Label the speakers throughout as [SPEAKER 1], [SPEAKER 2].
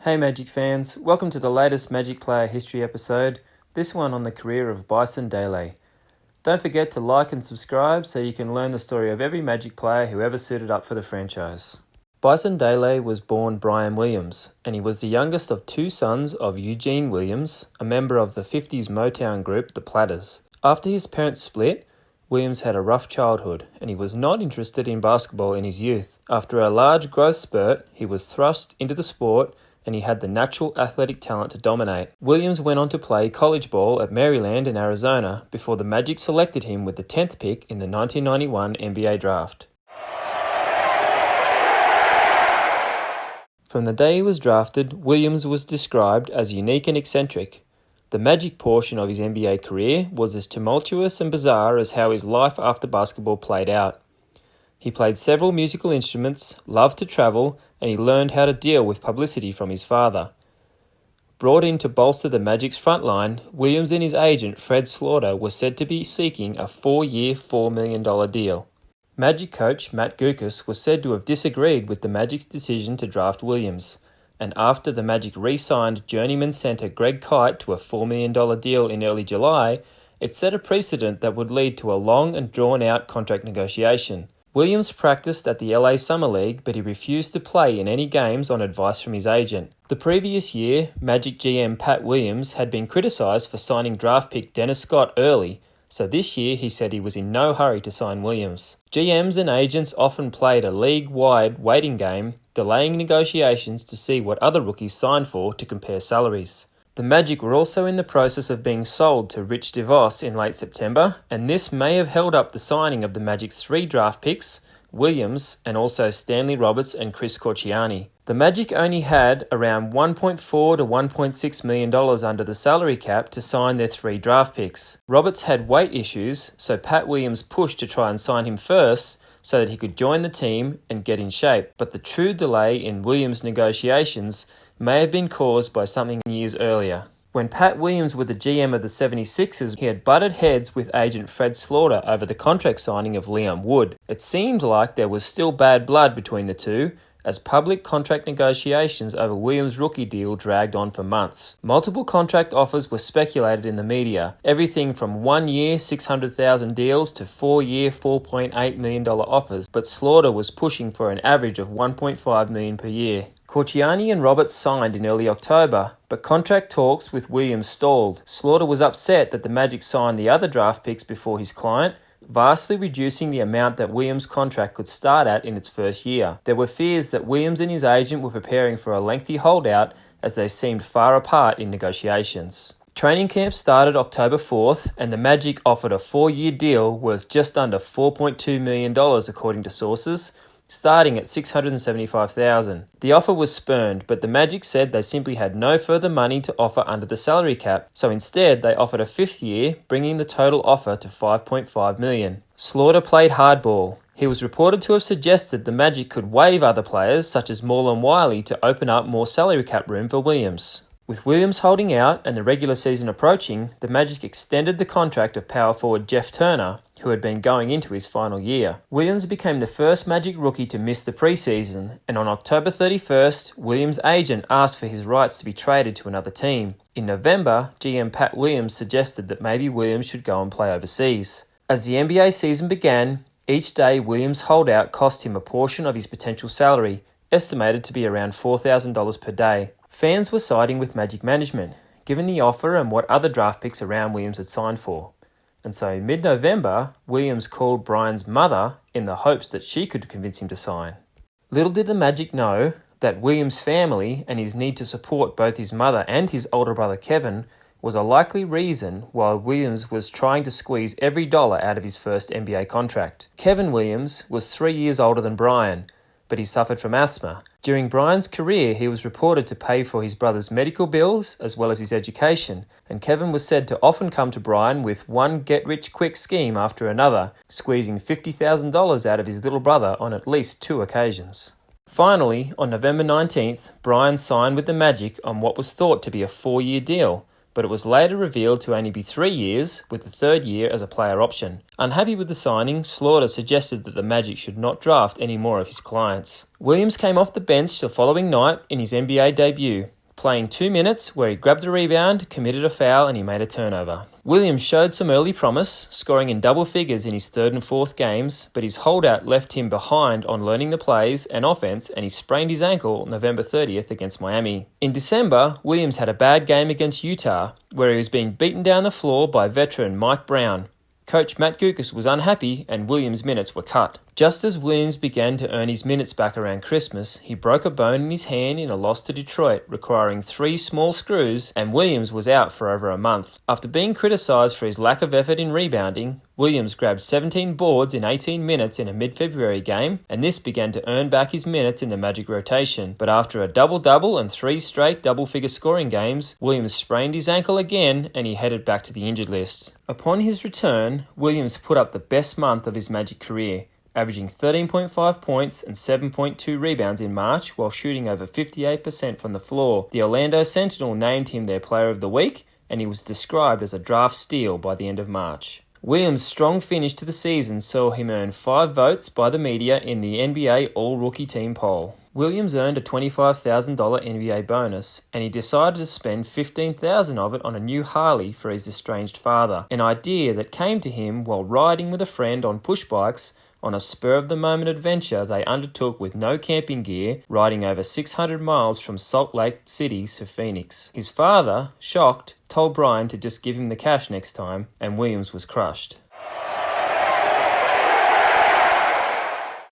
[SPEAKER 1] Hey Magic fans, welcome to the latest Magic Player History episode, this one on the career of Bison Dele. Don't forget to like and subscribe so you can learn the story of every Magic player who ever suited up for the franchise. Bison Dele was born Brian Williams, and he was the youngest of two sons of Eugene Williams, a member of the 50s Motown group The Platters. After his parents split, Williams had a rough childhood, and he was not interested in basketball in his youth. After a large growth spurt, he was thrust into the sport and he had the natural athletic talent to dominate. Williams went on to play college ball at Maryland and Arizona before the Magic selected him with the 10th pick in the 1991 NBA draft. From the day he was drafted, Williams was described as unique and eccentric. The Magic portion of his NBA career was as tumultuous and bizarre as how his life after basketball played out. He played several musical instruments, loved to travel, and he learned how to deal with publicity from his father. Brought in to bolster the Magic's front line, Williams and his agent Fred Slaughter were said to be seeking a 4-year, $4 million deal. Magic coach Matt Guokas was said to have disagreed with the Magic's decision to draft Williams, and after the Magic re-signed journeyman centre Greg Kite to a $4 million deal in early July, it set a precedent that would lead to a long and drawn-out contract negotiation. Williams practiced at the LA Summer League, but he refused to play in any games on advice from his agent. The previous year, Magic GM Pat Williams had been criticised for signing draft pick Dennis Scott early, so this year he said he was in no hurry to sign Williams. GMs and agents often played a league-wide waiting game, delaying negotiations to see what other rookies signed for to compare salaries. The Magic were also in the process of being sold to Rich DeVos in late September, and this may have held up the signing of the Magic's 3 draft picks, Williams, and also Stanley Roberts and Chris Corchiani. The Magic only had around $1.4 to $1.6 million under the salary cap to sign their 3 draft picks. Roberts had weight issues, so Pat Williams pushed to try and sign him first so that he could join the team and get in shape. But the true delay in Williams' negotiations may have been caused by something years earlier. When Pat Williams was the GM of the 76ers, he had butted heads with agent Fred Slaughter over the contract signing of Leon Wood. It seemed like there was still bad blood between the two, as public contract negotiations over Williams' rookie deal dragged on for months. Multiple contract offers were speculated in the media, everything from 1-year $600,000 deals to 4-year $4.8 million offers, but Slaughter was pushing for an average of $1.5 million per year. Corchiani and Roberts signed in early October, but contract talks with Williams stalled. Slaughter was upset that the Magic signed the other draft picks before his client, vastly reducing the amount that Williams' contract could start at in its first year. There were fears that Williams and his agent were preparing for a lengthy holdout as they seemed far apart in negotiations. Training camp started October 4th, and the Magic offered a 4-year deal worth just under $4.2 million according to sources, starting at $675,000. The offer was spurned, but the Magic said they simply had no further money to offer under the salary cap, so instead they offered a 5th year, bringing the total offer to $5.5 million. Slaughter played hardball. He was reported to have suggested the Magic could waive other players such as Marlon Wiley to open up more salary cap room for Williams. With Williams holding out and the regular season approaching, the Magic extended the contract of power forward Jeff Turner, who had been going into his final year. Williams became the first Magic rookie to miss the preseason, and on October 31st, Williams' agent asked for his rights to be traded to another team. In November, GM Pat Williams suggested that maybe Williams should go and play overseas. As the NBA season began, each day Williams' holdout cost him a portion of his potential salary, estimated to be around $4,000 per day. Fans were siding with Magic management, given the offer and what other draft picks around Williams had signed for. And so mid-November, Williams called Brian's mother in the hopes that she could convince him to sign. Little did the Magic know that Williams' family and his need to support both his mother and his older brother Kevin was a likely reason why Williams was trying to squeeze every dollar out of his first NBA contract. Kevin Williams was 3 years older than Brian, but he suffered from asthma. During Brian's career, he was reported to pay for his brother's medical bills as well as his education, and Kevin was said to often come to Brian with one get-rich-quick scheme after another, squeezing $50,000 out of his little brother on at least 2 occasions. Finally, on November 19th, Brian signed with the Magic on what was thought to be a 4-year deal, but it was later revealed to only be 3 years, with the third year as a player option. Unhappy with the signing, Slaughter suggested that the Magic should not draft any more of his clients. Williams came off the bench the following night in his NBA debut, playing 2 minutes where he grabbed a rebound, committed a foul, and he made a turnover. Williams showed some early promise, scoring in double figures in his third and fourth games, but his holdout left him behind on learning the plays and offense, and he sprained his ankle November 30th against Miami. In December, Williams had a bad game against Utah, where he was being beaten down the floor by veteran Mike Brown. Coach Matt Guokas was unhappy and Williams' minutes were cut. Just as Williams began to earn his minutes back around Christmas, he broke a bone in his hand in a loss to Detroit, requiring 3 small screws, and Williams was out for over a month. After being criticised for his lack of effort in rebounding, Williams grabbed 17 boards in 18 minutes in a mid-February game, and this began to earn back his minutes in the Magic rotation. But after a double-double and 3 straight double-figure scoring games, Williams sprained his ankle again and he headed back to the injured list. Upon his return, Williams put up the best month of his Magic career, averaging 13.5 points and 7.2 rebounds in March while shooting over 58% from the floor. The Orlando Sentinel named him their Player of the Week, and he was described as a draft steal by the end of March. Williams' strong finish to the season saw him earn 5 votes by the media in the NBA All-Rookie Team poll. Williams earned a $25,000 NBA bonus, and he decided to spend $15,000 of it on a new Harley for his estranged father, an idea that came to him while riding with a friend on push bikes on a spur-of-the-moment adventure they undertook with no camping gear, riding over 600 miles from Salt Lake City to Phoenix. His father, shocked, told Brian to just give him the cash next time, and Williams was crushed.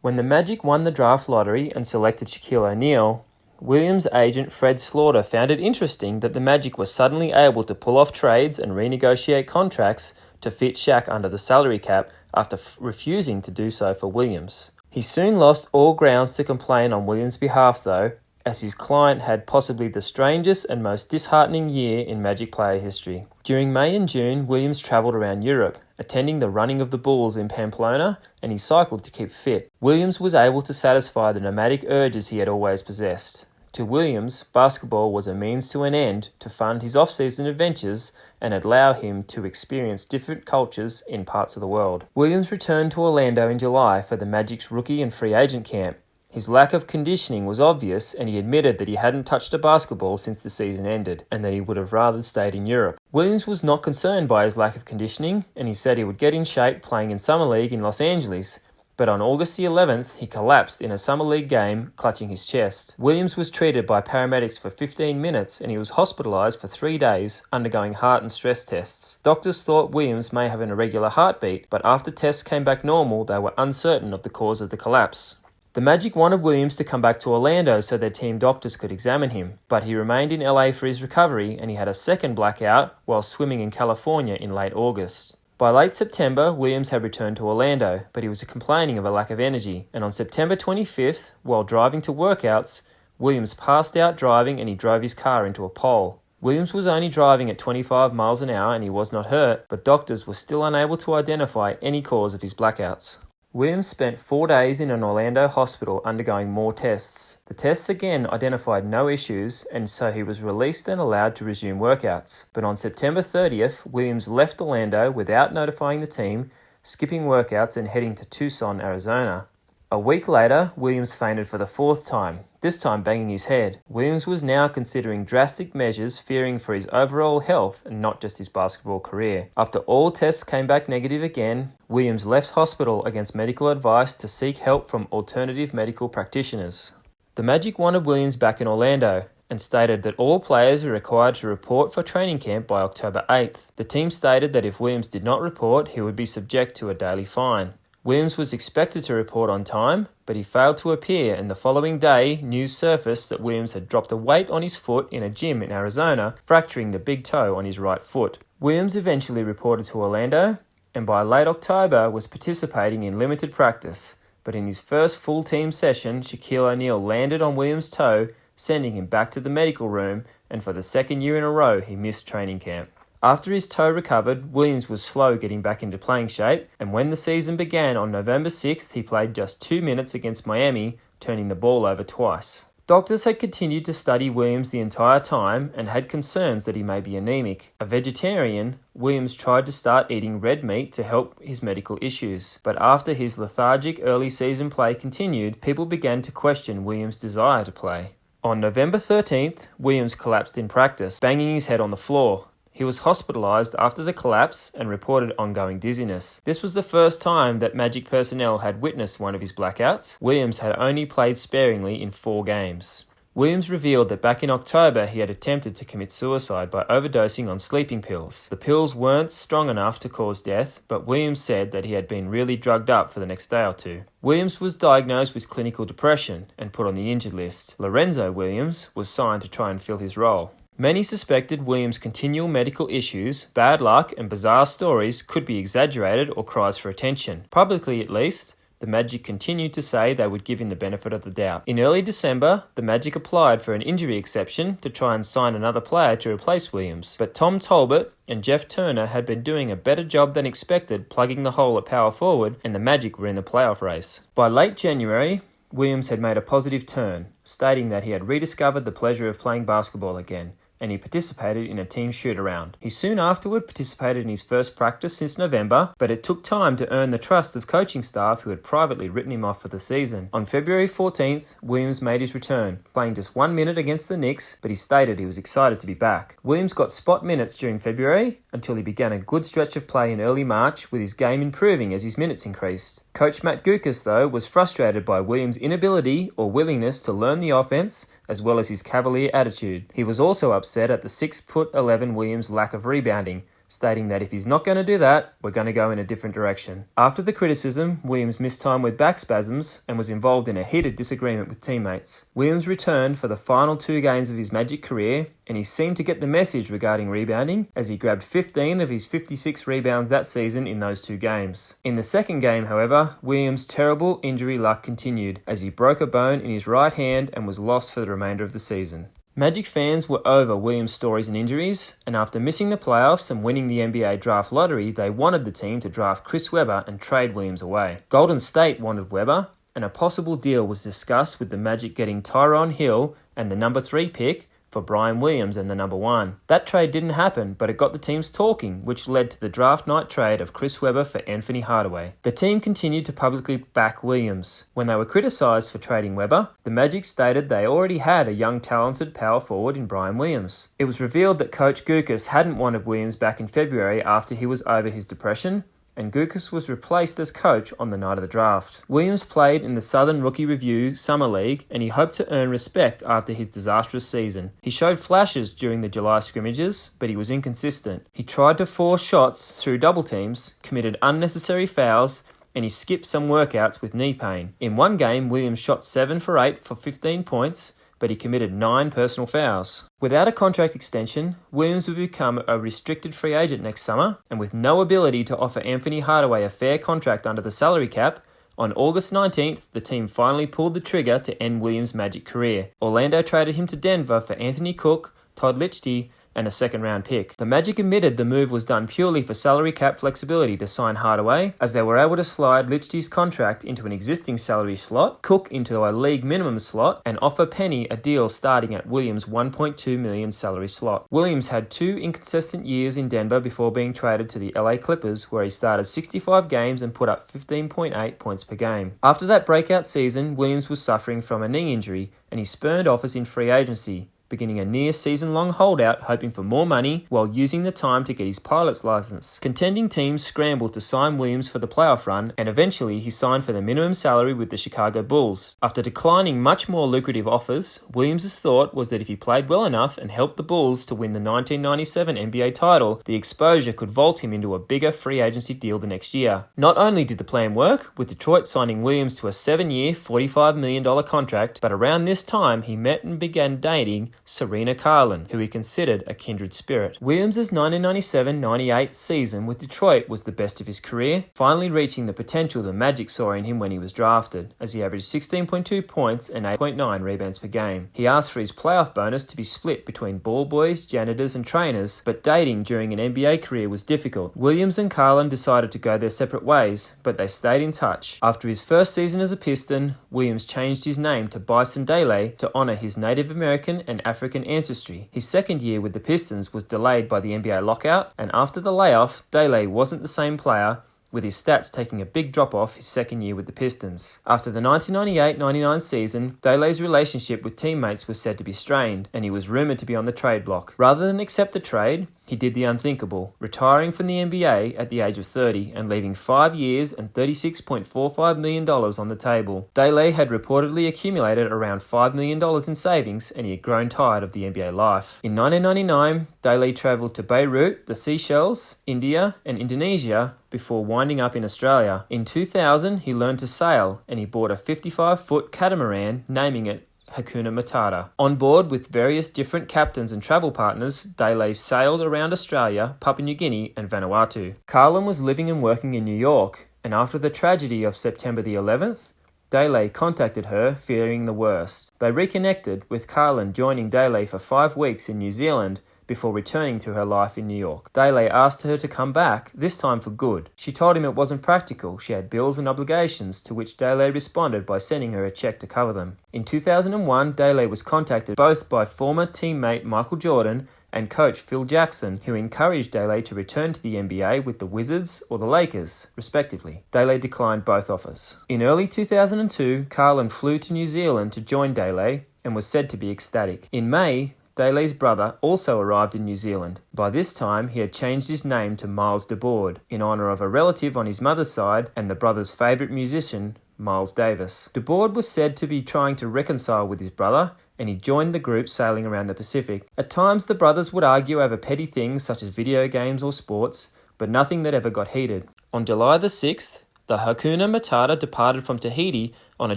[SPEAKER 1] When the Magic won the draft lottery and selected Shaquille O'Neal, Williams' agent Fred Slaughter found it interesting that the Magic were suddenly able to pull off trades and renegotiate contracts to fit Shaq under the salary cap after refusing to do so for Williams. He soon lost all grounds to complain on Williams' behalf though, as his client had possibly the strangest and most disheartening year in Magic player history. During May and June, Williams travelled around Europe, attending the running of the Bulls in Pamplona, and he cycled to keep fit. Williams was able to satisfy the nomadic urges he had always possessed. To Williams, basketball was a means to an end to fund his off-season adventures and allow him to experience different cultures in parts of the world. Williams returned to Orlando in July for the Magic's rookie and free agent camp. His lack of conditioning was obvious, and he admitted that he hadn't touched a basketball since the season ended, and that he would have rather stayed in Europe. Williams was not concerned by his lack of conditioning, and he said he would get in shape playing in Summer League in Los Angeles. But on August the 11th, he collapsed in a Summer League game, clutching his chest. Williams was treated by paramedics for 15 minutes and he was hospitalized for 3 days, undergoing heart and stress tests. Doctors thought Williams may have an irregular heartbeat, but after tests came back normal, they were uncertain of the cause of the collapse. The Magic wanted Williams to come back to Orlando so their team doctors could examine him, but he remained in LA for his recovery and he had a second blackout while swimming in California in late August. By late September, Williams had returned to Orlando, but he was complaining of a lack of energy, and on September 25th, while driving to workouts, Williams passed out driving and he drove his car into a pole. Williams was only driving at 25 miles an hour and he was not hurt, but doctors were still unable to identify any cause of his blackouts. Williams spent 4 days in an Orlando hospital undergoing more tests. The tests again identified no issues, and so he was released and allowed to resume workouts. But on September 30th, Williams left Orlando without notifying the team, skipping workouts and heading to Tucson, Arizona. A week later, Williams fainted for the 4th time, this time banging his head. Williams was now considering drastic measures, fearing for his overall health and not just his basketball career. After all tests came back negative again, Williams left hospital against medical advice to seek help from alternative medical practitioners. The Magic wanted Williams back in Orlando and stated that all players were required to report for training camp by October 8th. The team stated that if Williams did not report, he would be subject to a daily fine. Williams was expected to report on time, but he failed to appear, and the following day, news surfaced that Williams had dropped a weight on his foot in a gym in Arizona, fracturing the big toe on his right foot. Williams eventually reported to Orlando, and by late October was participating in limited practice, but in his first full team session, Shaquille O'Neal landed on Williams' toe, sending him back to the medical room, and for the second year in a row, he missed training camp. After his toe recovered, Williams was slow getting back into playing shape, and when the season began on November 6th, he played just 2 minutes against Miami, turning the ball over twice. Doctors had continued to study Williams the entire time and had concerns that he may be anemic. A vegetarian, Williams tried to start eating red meat to help his medical issues, but after his lethargic early season play continued, people began to question Williams' desire to play. On November 13th, Williams collapsed in practice, banging his head on the floor. He was hospitalized after the collapse and reported ongoing dizziness. This was the first time that Magic personnel had witnessed one of his blackouts. Williams had only played sparingly in 4 games. Williams revealed that back in October he had attempted to commit suicide by overdosing on sleeping pills. The pills weren't strong enough to cause death, but Williams said that he had been really drugged up for the next day or 2. Williams was diagnosed with clinical depression and put on the injured list. Lorenzo Williams was signed to try and fill his role. Many suspected Williams' continual medical issues, bad luck, and bizarre stories could be exaggerated or cries for attention. Publicly, at least, the Magic continued to say they would give him the benefit of the doubt. In early December, the Magic applied for an injury exception to try and sign another player to replace Williams, but Tom Talbot and Jeff Turner had been doing a better job than expected plugging the hole at power forward, and the Magic were in the playoff race. By late January, Williams had made a positive turn, stating that he had rediscovered the pleasure of playing basketball again, and he participated in a team shoot-around. He soon afterward participated in his first practice since November, but it took time to earn the trust of coaching staff who had privately written him off for the season. On February 14th, Williams made his return, playing just 1 minute against the Knicks, but he stated he was excited to be back. Williams got spot minutes during February until he began a good stretch of play in early March, with his game improving as his minutes increased. Coach Matt Gukas, though, was frustrated by Williams' inability or willingness to learn the offense, as well as his cavalier attitude. He was also upset at the 6'11" Williams' lack of rebounding, stating that if he's not going to do that, we're going to go in a different direction. After the criticism, Williams missed time with back spasms and was involved in a heated disagreement with teammates. Williams returned for the final 2 games of his Magic career, and he seemed to get the message regarding rebounding, as he grabbed 15 of his 56 rebounds that season in those 2 games. In the second game, however, Williams' terrible injury luck continued, as he broke a bone in his right hand and was lost for the remainder of the season. Magic fans were over Williams' stories and injuries, and after missing the playoffs and winning the NBA draft lottery, they wanted the team to draft Chris Webber and trade Williams away. Golden State wanted Webber, and a possible deal was discussed with the Magic getting Tyronn Hill and the number 3 pick for Brian Williams and the number 1. That trade didn't happen, but it got the teams talking, which led to the draft night trade of Chris Webber for Anthony Hardaway. The team continued to publicly back Williams. When they were criticised for trading Webber, the Magic stated they already had a young talented power forward in Brian Williams. It was revealed that Coach Gukas hadn't wanted Williams back in February after he was over his depression, and Gukas was replaced as coach on the night of the draft. Williams played in the Southern Rookie Review Summer League, and he hoped to earn respect after his disastrous season. He showed flashes during the July scrimmages, but he was inconsistent. He tried to force shots through double teams, committed unnecessary fouls, and he skipped some workouts with knee pain. In one game, Williams shot 7 for 8 for 15 points, but he committed 9 personal fouls. Without a contract extension, Williams would become a restricted free agent next summer, and with no ability to offer Anthony Hardaway a fair contract under the salary cap, on August 19th, the team finally pulled the trigger to end Williams' Magic career. Orlando traded him to Denver for Anthony Cook, Todd Lichty, and a second-round pick. The Magic admitted the move was done purely for salary cap flexibility to sign Hardaway, as they were able to slide Lichty's contract into an existing salary slot, Cook into a league minimum slot, and offer Penny a deal starting at Williams' $1.2 million salary slot. Williams had 2 inconsistent years in Denver before being traded to the LA Clippers, where he started 65 games and put up 15.8 points per game. After that breakout season, Williams was suffering from a knee injury, and he spurned offers in free agency, beginning a near season-long holdout hoping for more money while using the time to get his pilot's license. Contending teams scrambled to sign Williams for the playoff run, and eventually he signed for the minimum salary with the Chicago Bulls. After declining much more lucrative offers, Williams' thought was that if he played well enough and helped the Bulls to win the 1997 NBA title, the exposure could vault him into a bigger free agency deal the next year. Not only did the plan work, with Detroit signing Williams to a 7-year, $45 million contract, but around this time he met and began dating Serena Carlin, who he considered a kindred spirit. Williams' 1997-98 season with Detroit was the best of his career, finally reaching the potential the Magic saw in him when he was drafted, as he averaged 16.2 points and 8.9 rebounds per game. He asked for his playoff bonus to be split between ball boys, janitors, and trainers, but dating during an NBA career was difficult. Williams and Carlin decided to go their separate ways, but they stayed in touch. After his first season as a Piston, Williams changed his name to Bison Dele to honor his Native American and African ancestry. His second year with the Pistons was delayed by the NBA lockout, and after the layoff, Dele wasn't the same player, with his stats taking a big drop-off his second year with the Pistons. After the 1998-99 season, Dele's relationship with teammates was said to be strained, and he was rumoured to be on the trade block. Rather than accept the trade, he did the unthinkable, retiring from the NBA at the age of 30 and leaving 5 years and $36.45 million on the table. Dele had reportedly accumulated around $5 million in savings, and he had grown tired of the NBA life. In 1999, Dele travelled to Beirut, the Seychelles, India, and Indonesia before winding up in Australia. In 2000, he learned to sail, and he bought a 55-foot catamaran, naming it Hakuna Matata. On board with various different captains and travel partners, Dele sailed around Australia, Papua New Guinea, and Vanuatu. Carlin was living and working in New York, and after the tragedy of September the 11th, Dele contacted her, fearing the worst. They reconnected, with Carlin joining Dele for 5 weeks in New Zealand before returning to her life in New York. Dele asked her to come back, this time for good. She told him it wasn't practical, she had bills and obligations, to which Dele responded by sending her a check to cover them. In 2001, Dele was contacted both by former teammate Michael Jordan and coach Phil Jackson, who encouraged Dele to return to the NBA with the Wizards or the Lakers, respectively. Dele declined both offers. In early 2002, Carlin flew to New Zealand to join Dele and was said to be ecstatic. In May, Dele's brother also arrived in New Zealand. By this time, he had changed his name to Miles DeBoard, in honour of a relative on his mother's side and the brother's favourite musician, Miles Davis. DeBoard was said to be trying to reconcile with his brother, and he joined the group sailing around the Pacific. At times, the brothers would argue over petty things such as video games or sports, but nothing that ever got heated. On July the 6th, the Hakuna Matata departed from Tahiti on a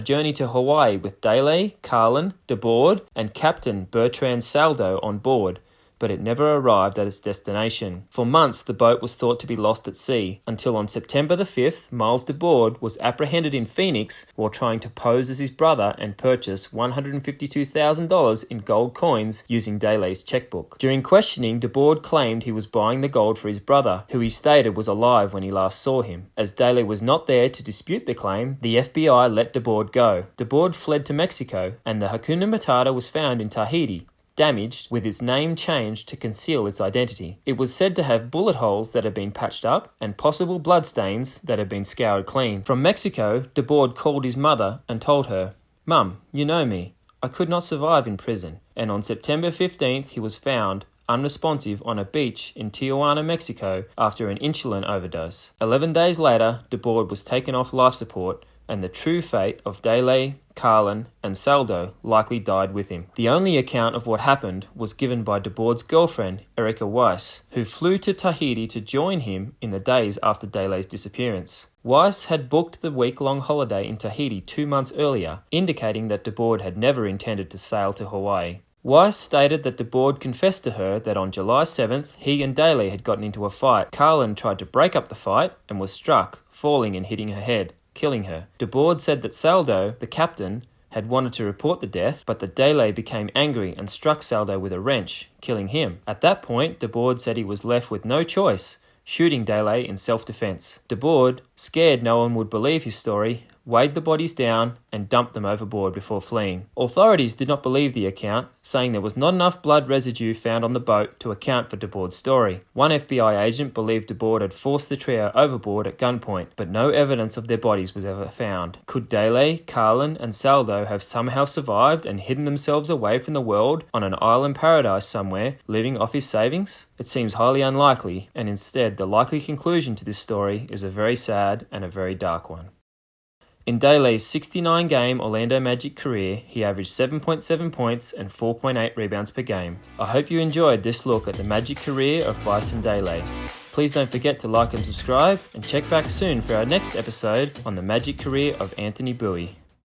[SPEAKER 1] journey to Hawaii with Dele, Carlin, DeBoard, and Captain Bertrand Saldo on board, but it never arrived at its destination. For months, the boat was thought to be lost at sea, until on September the 5th, Miles DeBoard was apprehended in Phoenix while trying to pose as his brother and purchase $152,000 in gold coins using Dele's checkbook. During questioning, DeBoard claimed he was buying the gold for his brother, who he stated was alive when he last saw him. As Dele was not there to dispute the claim, the FBI let DeBoard go. DeBoard fled to Mexico, and the Hakuna Matata was found in Tahiti, damaged, with its name changed to conceal its identity. It was said to have bullet holes that had been patched up and possible bloodstains that had been scoured clean. From Mexico, DeBoard called his mother and told her, "Mum, you know me. I could not survive in prison." And on September 15th, he was found unresponsive on a beach in Tijuana, Mexico, after an insulin overdose. 11 days later, DeBoard was taken off life support, and the true fate of Dele, Carlin, and Saldo likely died with him. The only account of what happened was given by DeBoard's girlfriend, Erica Weiss, who flew to Tahiti to join him in the days after Dele's disappearance. Weiss had booked the week-long holiday in Tahiti 2 months earlier, indicating that DeBoard had never intended to sail to Hawaii. Weiss stated that DeBoard confessed to her that on July 7th, he and Dele had gotten into a fight. Carlin tried to break up the fight and was struck, falling and hitting her head, killing her. DeBoard said that Saldo, the captain, had wanted to report the death, but that Dele became angry and struck Saldo with a wrench, killing him. At that point, DeBoard said he was left with no choice, shooting Dele in self-defense. DeBoard, scared no one would believe his story, weighed the bodies down and dumped them overboard before fleeing. Authorities did not believe the account, saying there was not enough blood residue found on the boat to account for DeBoard's story. One FBI agent believed DeBoard had forced the trio overboard at gunpoint, but no evidence of their bodies was ever found. Could Dele, Carlin, and Saldo have somehow survived and hidden themselves away from the world on an island paradise somewhere, living off his savings? It seems highly unlikely, and instead the likely conclusion to this story is a very sad and a very dark one. In Dele's 69-game Orlando Magic career, he averaged 7.7 points and 4.8 rebounds per game. I hope you enjoyed this look at the Magic career of Bison Dele. Please don't forget to like and subscribe, and check back soon for our next episode on the Magic career of Anthony Bowie.